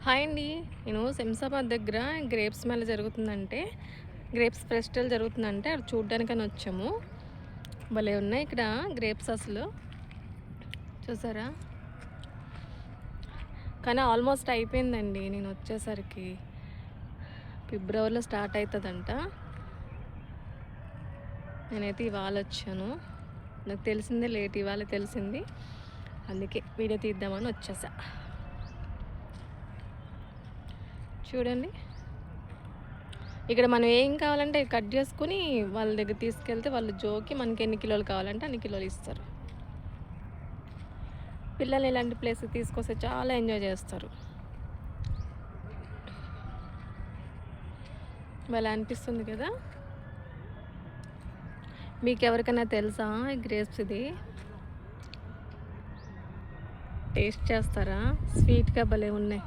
Hi అండి. నేను శంషాబాద్ దగ్గర గ్రేప్స్ మేళ జరుగుతుందంటే, గ్రేప్స్ ఫెస్టివల్ జరుగుతుందంటే అది చూడ్డానికని వచ్చాము. భలే ఉన్నాయి ఇక్కడ గ్రేప్స్ అసలు. చూసారా? కానీ ఆల్మోస్ట్ అయిపోయిందండి నేను వచ్చేసరికి. ఫిబ్రవరిలో స్టార్ట్ అవుతుందంట. నేనైతే ఇవాళ వచ్చాను. నాకు తెలిసిందే లేట్, ఇవాళ తెలిసింది. అందుకే వీడియో తీద్దామని వచ్చేసా. చూడండి, ఇక్కడ మనం ఏం కావాలంటే కట్ చేసుకుని వాళ్ళ దగ్గర తీసుకెళ్తే వాళ్ళు జోకి మనకి ఎన్ని కిలోలు కావాలంటే అన్ని కిలోలు ఇస్తారు. పిల్లలు ఇలాంటి ప్లేస్కి తీసుకొస్తే చాలా ఎంజాయ్ చేస్తారు. భలే అనిపిస్తుంది కదా. మీకు ఎవరికైనా తెలుసా ఈ గ్రేప్స్ ఇది? టేస్ట్ చేస్తారా? స్వీట్గా భలే ఉన్నాయి.